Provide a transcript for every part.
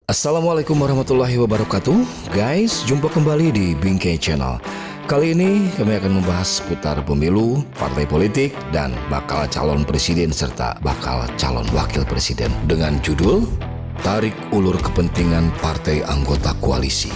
Assalamualaikum warahmatullahi wabarakatuh. Guys, jumpa kembali di Bingkai Channel. Kali ini kami akan membahas seputar pemilu, partai politik, dan bakal calon presiden serta bakal calon wakil presiden dengan judul Tarik Ulur Kepentingan Partai Anggota Koalisi.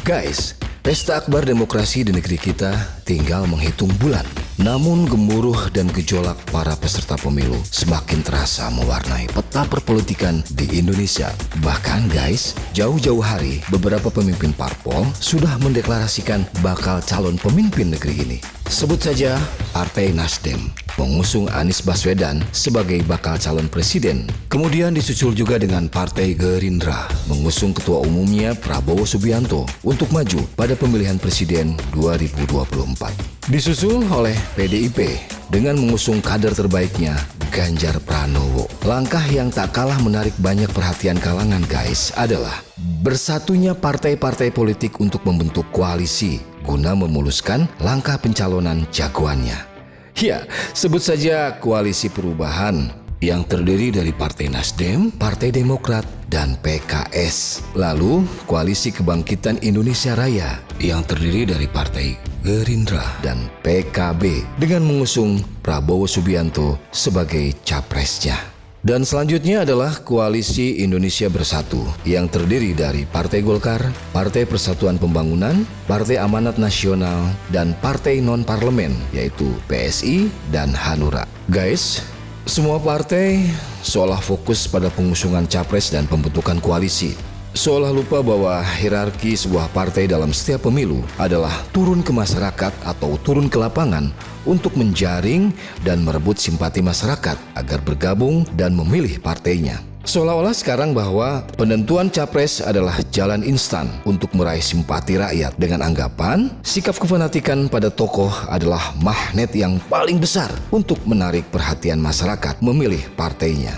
Guys, pesta akbar demokrasi di negeri kita tinggal menghitung bulan. Namun gemuruh dan gejolak para peserta pemilu semakin terasa mewarnai peta perpolitikan di Indonesia. Bahkan guys, jauh-jauh hari beberapa pemimpin parpol sudah mendeklarasikan bakal calon pemimpin negeri ini. Sebut saja Partai Nasdem mengusung Anies Baswedan sebagai bakal calon presiden. Kemudian disusul juga dengan Partai Gerindra mengusung ketua umumnya Prabowo Subianto untuk maju pada pemilihan presiden 2024. Disusul oleh PDIP dengan mengusung kader terbaiknya Ganjar Pranowo. Langkah yang tak kalah menarik banyak perhatian kalangan guys adalah bersatunya partai-partai politik untuk membentuk koalisi guna memuluskan langkah pencalonan jagoannya. Ya, sebut saja Koalisi Perubahan yang terdiri dari Partai Nasdem, Partai Demokrat, dan PKS. Lalu Koalisi Kebangkitan Indonesia Raya yang terdiri dari Partai Gerindra dan PKB dengan mengusung Prabowo Subianto sebagai capresnya. Dan selanjutnya adalah Koalisi Indonesia Bersatu yang terdiri dari Partai Golkar, Partai Persatuan Pembangunan, Partai Amanat Nasional, dan Partai Non-Parlemen yaitu PSI dan Hanura. Guys, semua partai seolah fokus pada pengusungan capres dan pembentukan koalisi. Seolah lupa bahwa hierarki sebuah partai dalam setiap pemilu adalah turun ke masyarakat atau turun ke lapangan untuk menjaring dan merebut simpati masyarakat agar bergabung dan memilih partainya. Seolah-olah sekarang bahwa penentuan capres adalah jalan instan untuk meraih simpati rakyat dengan anggapan sikap kefanatikan pada tokoh adalah magnet yang paling besar untuk menarik perhatian masyarakat memilih partainya.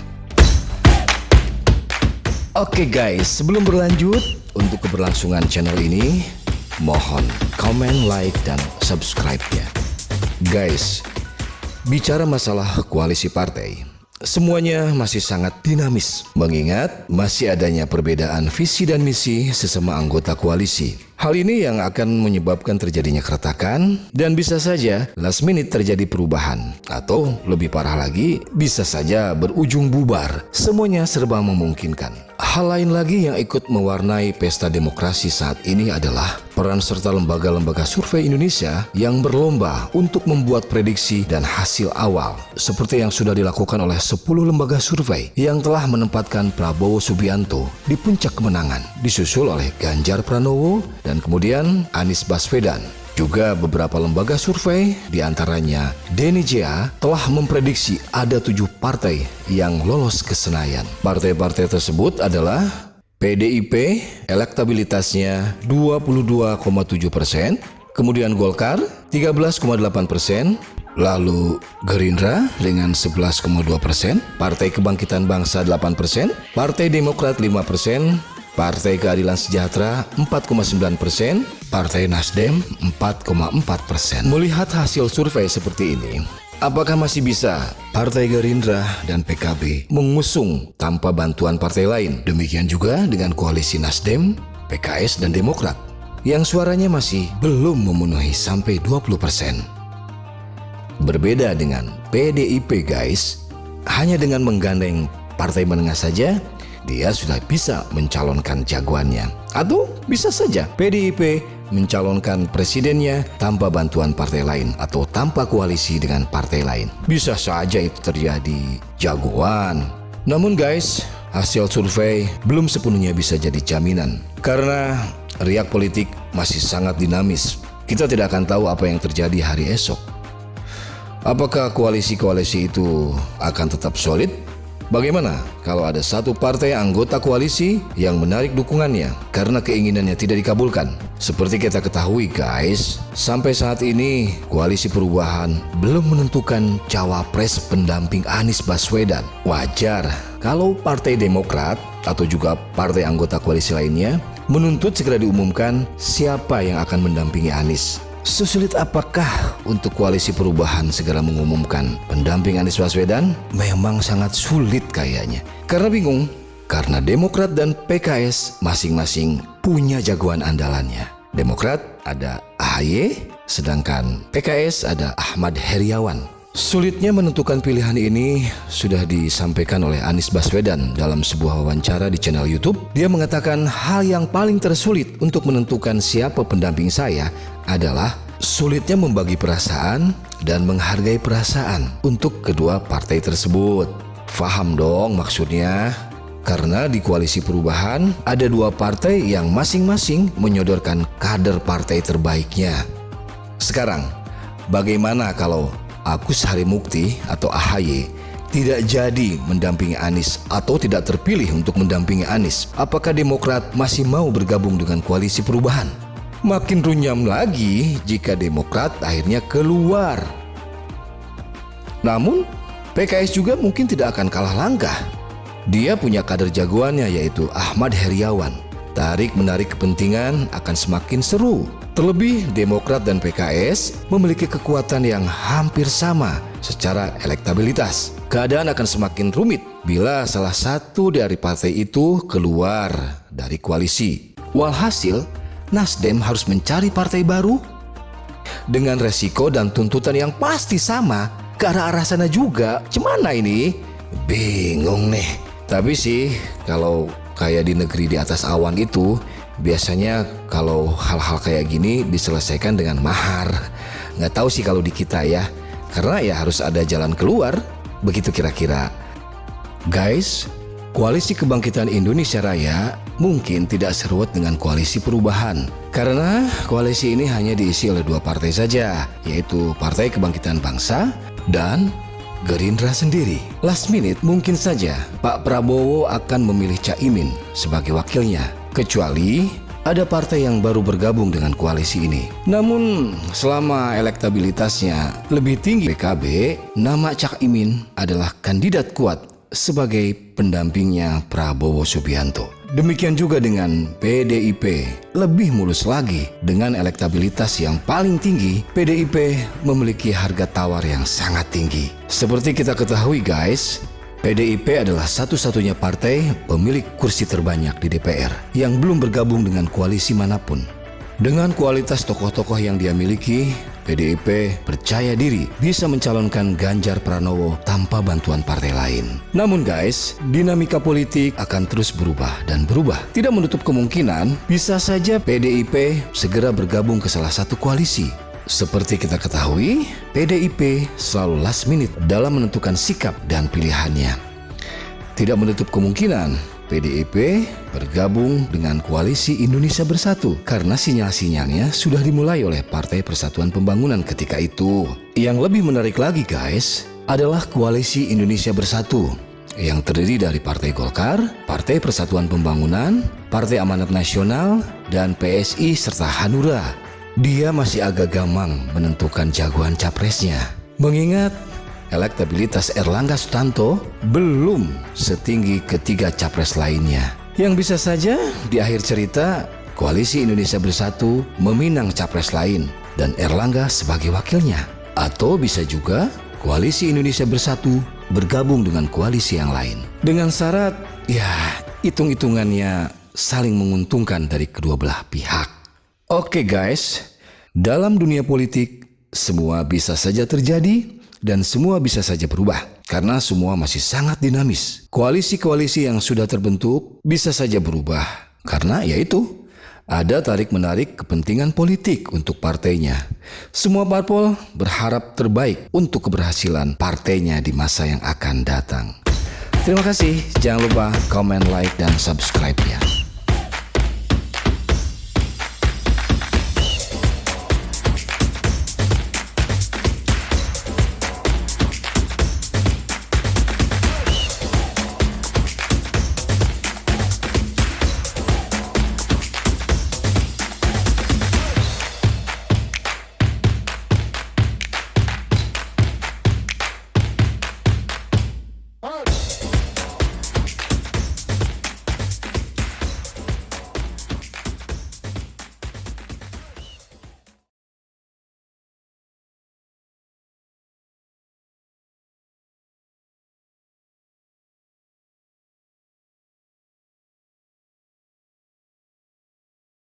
Oke guys, sebelum berlanjut, untuk keberlangsungan channel ini, mohon komen, like, dan subscribe-nya. Guys, bicara masalah koalisi partai, semuanya masih sangat dinamis, mengingat masih adanya perbedaan visi dan misi sesama anggota koalisi. Hal ini yang akan menyebabkan terjadinya keretakan dan bisa saja last minute terjadi perubahan. Atau lebih parah lagi, bisa saja berujung bubar. Semuanya serba memungkinkan. Hal lain lagi yang ikut mewarnai pesta demokrasi saat ini adalah peran serta lembaga-lembaga survei Indonesia yang berlomba untuk membuat prediksi dan hasil awal. Seperti yang sudah dilakukan oleh 10 lembaga survei yang telah menempatkan Prabowo Subianto di puncak kemenangan, disusul oleh Ganjar Pranowo dan kemudian Anies Baswedan. Juga beberapa lembaga survei, diantaranya DNIJA, telah memprediksi ada 7 partai yang lolos ke Senayan. Partai-partai tersebut adalah PDIP, elektabilitasnya 22,7%, kemudian Golkar 13,8%, lalu Gerindra dengan 11,2%, Partai Kebangkitan Bangsa 8%, Partai Demokrat 5%, Partai Keadilan Sejahtera 4,9%, Partai Nasdem 4,4%. Melihat hasil survei seperti ini, apakah masih bisa Partai Gerindra dan PKB mengusung tanpa bantuan partai lain? Demikian juga dengan koalisi Nasdem, PKS, dan Demokrat yang suaranya masih belum memenuhi sampai 20%. Berbeda dengan PDIP guys, hanya dengan menggandeng partai menengah saja, dia sudah bisa mencalonkan jagoannya. Atau bisa saja PDIP mencalonkan presidennya tanpa bantuan partai lain atau tanpa koalisi dengan partai lain. Bisa saja itu terjadi jagoan. Namun guys, hasil survei belum sepenuhnya bisa jadi jaminan. Karena riak politik masih sangat dinamis. Kita tidak akan tahu apa yang terjadi hari esok. Apakah koalisi-koalisi itu akan tetap solid? Bagaimana kalau ada satu partai anggota koalisi yang menarik dukungannya karena keinginannya tidak dikabulkan? Seperti kita ketahui guys, sampai saat ini Koalisi Perubahan belum menentukan cawapres pendamping Anies Baswedan. Wajar kalau Partai Demokrat atau juga partai anggota koalisi lainnya menuntut segera diumumkan siapa yang akan mendampingi Anies. Sesulit apakah untuk koalisi perubahan segera mengumumkan pendamping Anies Baswedan? Memang sangat sulit kayaknya. Karena bingung, karena Demokrat dan PKS masing-masing punya jagoan andalannya. Demokrat ada AHY, sedangkan PKS ada Ahmad Heriawan. Sulitnya menentukan pilihan ini sudah disampaikan oleh Anies Baswedan dalam sebuah wawancara di channel YouTube. Dia mengatakan hal yang paling tersulit untuk menentukan siapa pendamping saya adalah sulitnya membagi perasaan dan menghargai perasaan untuk kedua partai tersebut. Faham dong maksudnya? Karena di koalisi perubahan ada dua partai yang masing-masing menyodorkan kader partai terbaiknya. Sekarang, bagaimana kalau Agus Harimukti atau AHY tidak jadi mendampingi Anies atau tidak terpilih untuk mendampingi Anies? Apakah Demokrat masih mau bergabung dengan koalisi perubahan? Makin runyam lagi jika Demokrat akhirnya keluar. Namun, PKS juga mungkin tidak akan kalah langkah. Dia punya kader jagoannya yaitu Ahmad Heriawan. Tarik-menarik kepentingan akan semakin seru. Terlebih Demokrat dan PKS memiliki kekuatan yang hampir sama secara elektabilitas. Keadaan akan semakin rumit bila salah satu dari partai itu keluar dari koalisi. Walhasil, Nasdem harus mencari partai baru dengan resiko dan tuntutan yang pasti sama ke arah sana juga. Gimana ini? Bingung nih. Tapi sih kalau kayak di negeri di atas awan itu biasanya kalau hal-hal kayak gini diselesaikan dengan mahar. Nggak tahu sih kalau di kita ya, karena ya harus ada jalan keluar. Begitu kira-kira. Guys, Koalisi Kebangkitan Indonesia Raya mungkin tidak seruat dengan Koalisi Perubahan karena koalisi ini hanya diisi oleh dua partai saja, yaitu Partai Kebangkitan Bangsa dan Gerindra sendiri. Last minute mungkin saja Pak Prabowo akan memilih Caimin sebagai wakilnya, kecuali ada partai yang baru bergabung dengan koalisi ini. Namun selama elektabilitasnya lebih tinggi PKB, nama Caimin adalah kandidat kuat sebagai pendampingnya Prabowo Subianto. Demikian juga dengan PDIP, lebih mulus lagi dengan elektabilitas yang paling tinggi. PDIP memiliki harga tawar yang sangat tinggi. Seperti kita ketahui guys, PDIP adalah satu-satunya partai pemilik kursi terbanyak di DPR yang belum bergabung dengan koalisi manapun. Dengan kualitas tokoh-tokoh yang dia miliki, PDIP percaya diri bisa mencalonkan Ganjar Pranowo tanpa bantuan partai lain. Namun guys, dinamika politik akan terus berubah dan berubah. Tidak menutup kemungkinan bisa saja PDIP segera bergabung ke salah satu koalisi. Seperti kita ketahui, PDIP selalu last minute dalam menentukan sikap dan pilihannya. Tidak menutup kemungkinan PDIP bergabung dengan Koalisi Indonesia Bersatu karena sinyal-sinyalnya sudah dimulai oleh Partai Persatuan Pembangunan ketika itu. Yang lebih menarik lagi guys, adalah Koalisi Indonesia Bersatu yang terdiri dari Partai Golkar, Partai Persatuan Pembangunan, Partai Amanat Nasional, dan PSI serta Hanura. Dia masih agak gamang menentukan jagoan capresnya, mengingat elektabilitas Erlangga Sutanto belum setinggi ketiga capres lainnya. Yang bisa saja di akhir cerita Koalisi Indonesia Bersatu meminang capres lain dan Erlangga sebagai wakilnya. Atau bisa juga Koalisi Indonesia Bersatu bergabung dengan koalisi yang lain. Dengan syarat ya hitung-hitungannya saling menguntungkan dari kedua belah pihak. Oke guys, dalam dunia politik semua bisa saja terjadi dan semua bisa saja berubah karena semua masih sangat dinamis. Koalisi-koalisi yang sudah terbentuk bisa saja berubah karena yaitu ada tarik-menarik kepentingan politik untuk partainya. Semua parpol berharap terbaik untuk keberhasilan partainya di masa yang akan datang. Terima kasih, jangan lupa komen, like, dan subscribe ya.